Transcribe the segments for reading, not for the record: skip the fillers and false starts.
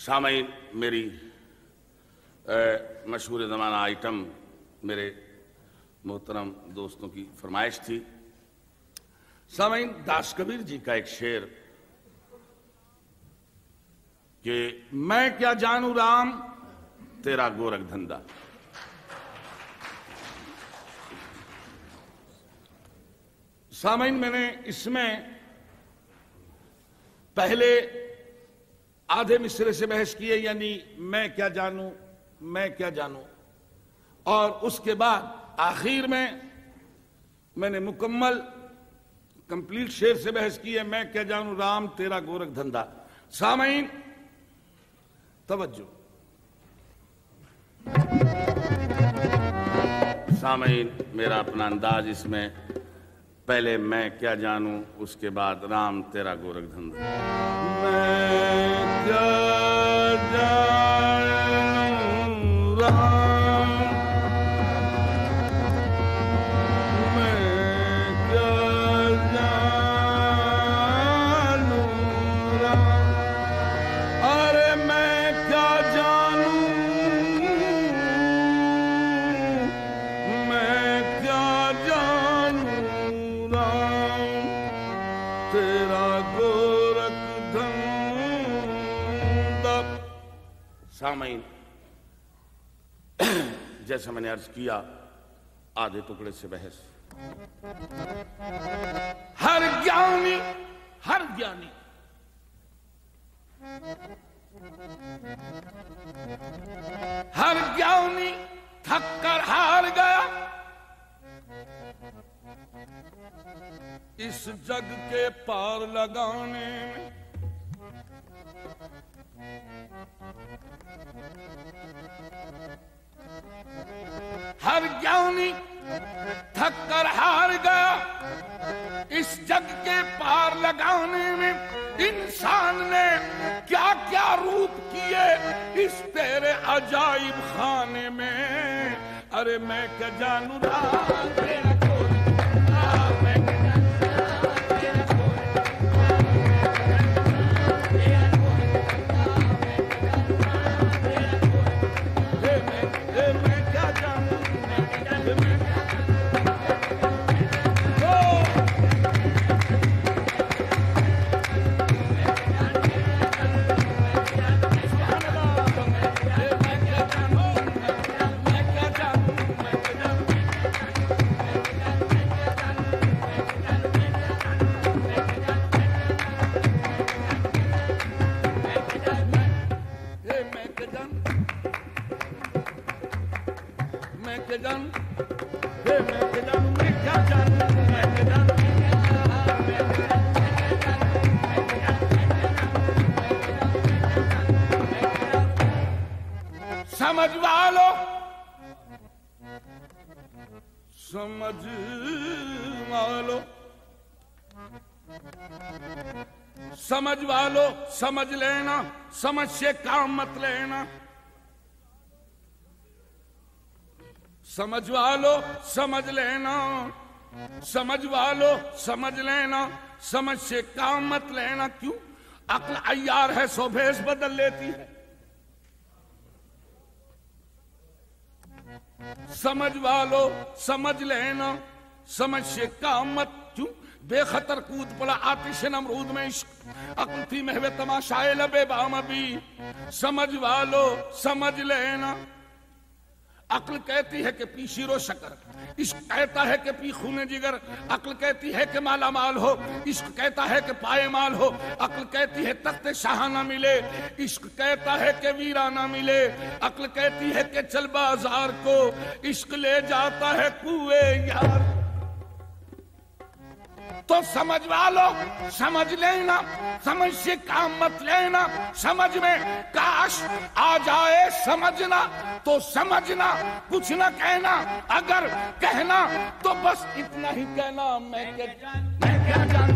सामईन, मेरी मशहूर ज़माना आइटम मेरे मोहतरम दोस्तों की फरमाइश थी। सामईन, दास कबीर जी का एक शेर कि मैं क्या जानू राम तेरा गोरख धंधा। सामईन, मैंने इसमें पहले आधे मिसरे से बहस की है, यानी मैं क्या जानू, मैं क्या जानू, और उसके बाद आखिर में मैंने मुकम्मल कंप्लीट शेर से बहस की है, मैं क्या जानू राम तेरा गोरख धंधा। सामईन तवज्जो। सामईन, मेरा अपना अंदाज इसमें पहले मैं क्या जानू, उसके बाद राम तेरा गोरख धंधा। मैं क्या जानू राम, मैं क्या जानू राम, अरे मैं क्या जानू, मैं क्या जानू तेरा गोरख धंधा। सामईन, जैसा मैंने अर्ज किया, आधे टुकड़े से बहस। हर ज्ञानी हर ज्ञानी थक कर हार गया, इस जग के पार लगाने में। हर ज्ञानी थक कर हार गया, इस जग के पार लगाने में। इंसान ने क्या क्या रूप किए इस तेरे अजाइब खाने में। अरे मैं क्या जानू राम तेरा समझ वालो, समझ वालो, समझ वालो समझ लेना, समझ से काम मत लेना। समझ वालो समझ लेना, समझ वालो समझ लेना, समझ से काम मत लेना। क्यों? अक्ल अय्यार है, सो भेष बदल लेती है। समझ वालो समझ लेना, समझ से काम मत। क्यों? बेखतर कूद पड़ा आतिश नमरूद में इश्क, अक्ल थी महवे तमाशाए लबे बामबी। समझ वालो समझ लेना। अक्ल कहती है कि पी शीरो शकर, इश्क कहता है कि पी खूने जिगर। अक्ल कहती है कि माला माल हो, इश्क कहता है कि पाए माल हो। अक्ल कहती है तख्ते शाहाना मिले, इश्क कहता है कि वीराना मिले। अक्ल कहती है कि चल बाजार को, इश्क ले जाता है कुए यार। तो समझ वालो समझ लेना, समझ से काम मत लेना। समझ में काश आ जाए समझना, तो समझना कुछ न कहना। अगर कहना तो बस इतना ही कहना, मैं क्या जानू, मैं क्या जानू,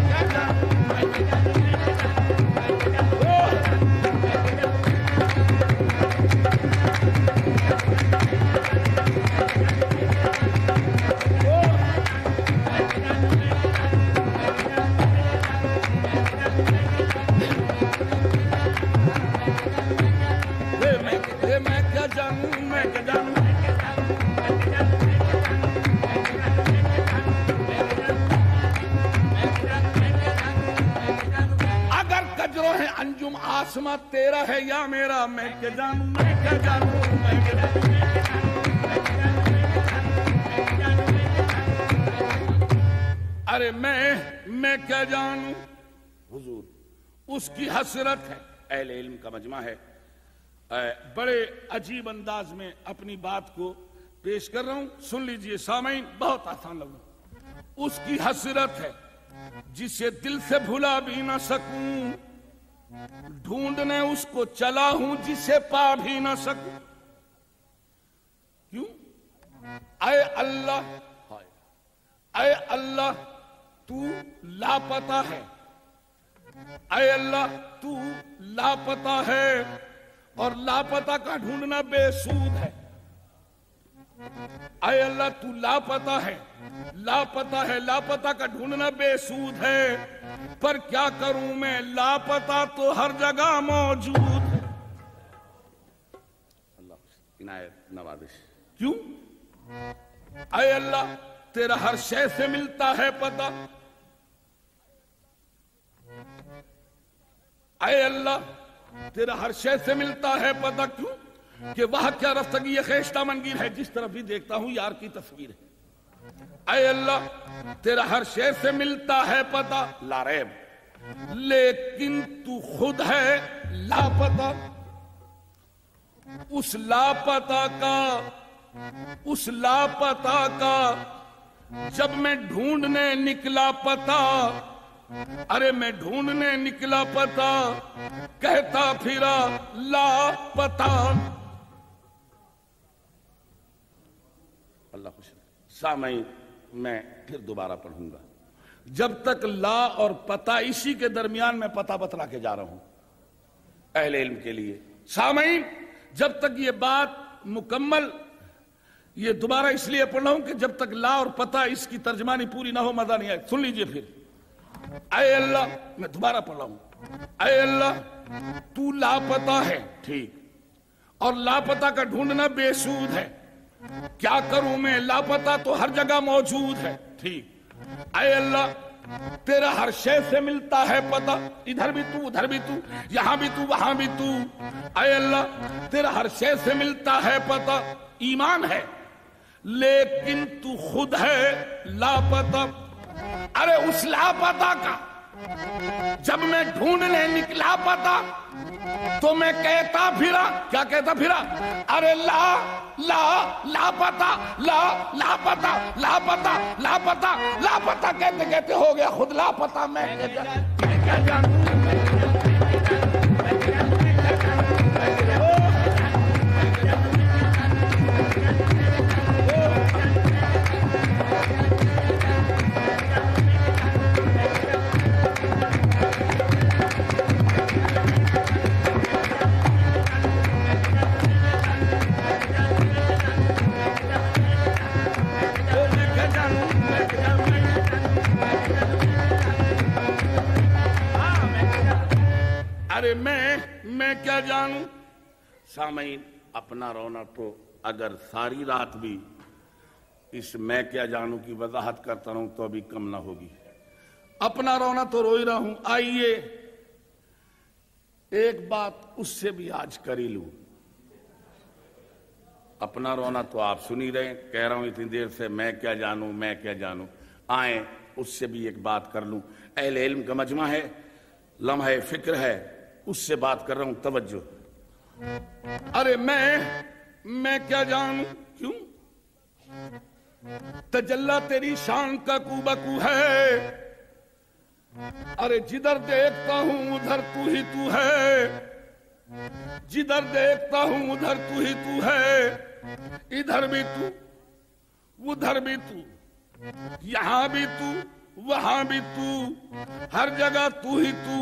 क्या जानू, मैं क्या जानू। अंजुम आसमां तेरा है या मेरा, मैं क्या जानूं, मैं क्या जानूं, मैं क्या जानूं। अरे मैं क्या जानूं। हुजूर उसकी हसरत है। अहले इल्म का मजमा है। बड़े अजीब अंदाज में अपनी बात को पेश कर रहा हूं, सुन लीजिए सामीन, बहुत आसान लगू। उसकी हसरत है जिसे दिल से भुला भी ना सकूं, ढूंढने उसको चला हूं जिसे पा भी ना सकूं। क्यों? आए अल्लाह, आए अल्लाह तू लापता है, आए अल्लाह तू लापता है, और लापता का ढूंढना बेसूद है। आए अल्लाह तू लापता है, लापता है, लापता का ढूंढना बेसूद है, पर क्या करूं मैं, लापता तो हर जगह मौजूद है। अल्लाह इनायत नवाजिश। क्यों? आए अल्लाह तेरा हर शय से मिलता है पता, आए अल्लाह तेरा हर शय से मिलता है पता। क्यों? कि वह क्या रफ्तगी खेशता मनगीर है, जिस तरफ भी देखता हूं यार की तस्वीर है। आए अल्लाह तेरा हर शय से मिलता है पता, लारेब, लेकिन तू खुद है लापता। उस लापता का, उस लापता का जब मैं ढूंढने निकला पता, अरे मैं ढूंढने निकला पता, कहता फिरा लापता। अल्लाह खुश रहे। सामईन मैं फिर दोबारा पढ़ूंगा। जब तक ला और पता, इसी के दरमियान मैं पता बतला के जा रहा हूं अहले इल्म के लिए। सामईन जब तक ये बात मुकम्मल, ये दोबारा इसलिए पढ़ रहा हूं कि जब तक ला और पता इसकी तर्जमानी पूरी ना हो मजा नहीं आए। सुन लीजिए फिर। ऐ अल्लाह, मैं दोबारा पढ़ रहा हूं। ऐ अल्लाह तू लापता है, ठीक, और लापता का ढूंढना बेसूद है, क्या करूं मैं, लापता तो हर जगह मौजूद है, ठीक। ऐ अल्लाह तेरा हर शय से मिलता है पता, इधर भी तू उधर भी तू, यहां भी तू वहां भी तू। ऐ अल्लाह तेरा हर शय से मिलता है पता, ईमान है, लेकिन तू खुद है लापता। अरे उस लापता का जब मैं ढूंढने निकला पता, तो मैं कहता फिरा, क्या कहता फिरा, अरे ला ला लापता, ला लापता, लापता लापता लापता, कहते कहते हो गया खुद लापता। मैं क्या जानूं। अरे मैं क्या जानूं। सामईन अपना रोना तो अगर सारी रात भी इस मैं क्या जानूं की वजाहत करता रहूं तो अभी कम ना होगी। अपना रोना तो रो ही रहा हूं। आइए एक बात उससे भी आज कर ही लूं। अपना रोना तो आप सुन ही रहे, कह रहा हूं इतनी देर से मैं क्या जानूं, मैं क्या जानूं। आए उससे भी एक बात कर लूं। अहले इल्म का मजमा है, लम्हा फिक्र है, उससे बात कर रहा हूं, तवज्जो। अरे मैं क्या जानूं। क्यों? तजल्ला तेरी शान का कूबकू है, अरे जिधर देखता हूं उधर तू ही तू है, जिधर देखता हूं उधर तू ही तू है, इधर भी तू उधर भी तू, यहां भी तू वहां भी तू, हर जगह तू ही तू,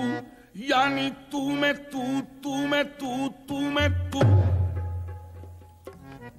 यानी तू में तू, तू में तू, तू में तू।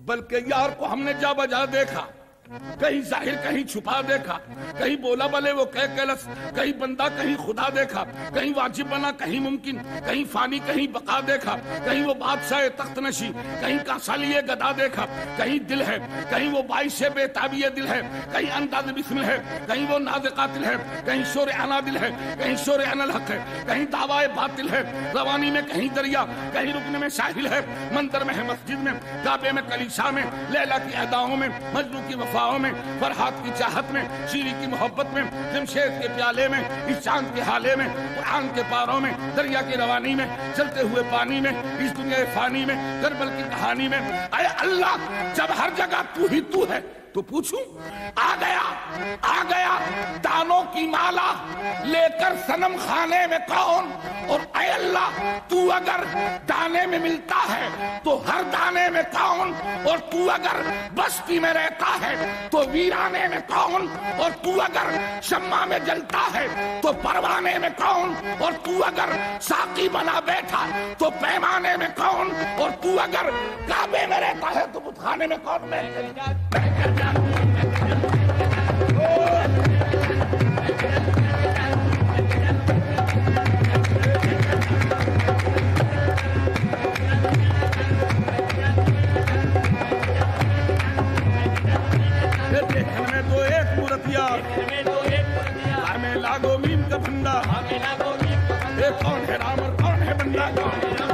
बल्कि यार को हमने जा बजा देखा, कहीं जाहिर कहीं छुपा देखा, कहीं बोला भले वो कह कैलस, कहीं बंदा कहीं खुदा देखा, कहीं वाजिब बना कहीं मुमकिन, कहीं फानी कहीं बका देखा, कहीं वो बादशाह तख्त नशी, कहीं कासालिए गदा देखा, कहीं दिल है, कहीं वो बाइश बेताबिये दिल है, कहीं अंदाज बिस्मिल है, कहीं वो नाज़ कातिल है, कहीं शोर अना दिल है, कहीं शोर अनल हक है, कहीं दावाए बातिल है, रवानी में कहीं दरिया, कहीं रुकने में शाहिल है, मंदिर में है मस्जिद में, काबे में कलीसा में, लैला की अदाओं में, मजनू की वफाओं में, फरहाद की चाहत में, शीरी की मोहब्बत में, जमशेद के प्याले में, इस चांद के हाले में, कुरान के पारों में, दरिया की रवानी में, चलते हुए पानी में, इस दुनिया फानी में, करबल की कहानी में। अरे अल्लाह, जब हर जगह तू ही तू है तो पूछूं, आ गया दानों की माला लेकर सनम खाने में कौन? और ऐ अल्लाह, तू अगर दाने में मिलता है तो हर दाने में कौन? और तू अगर बस्ती में रहता है तो वीराने में कौन? और तू अगर शम्मा में जलता है तो परवाने में कौन? और तू अगर साकी बना बैठा तो पैमाने में कौन? और तू अगर काबे में रहता है तो बुतखाने में कौन? लागो मीम का फंदा, कौन है राम और कौन है बंदा?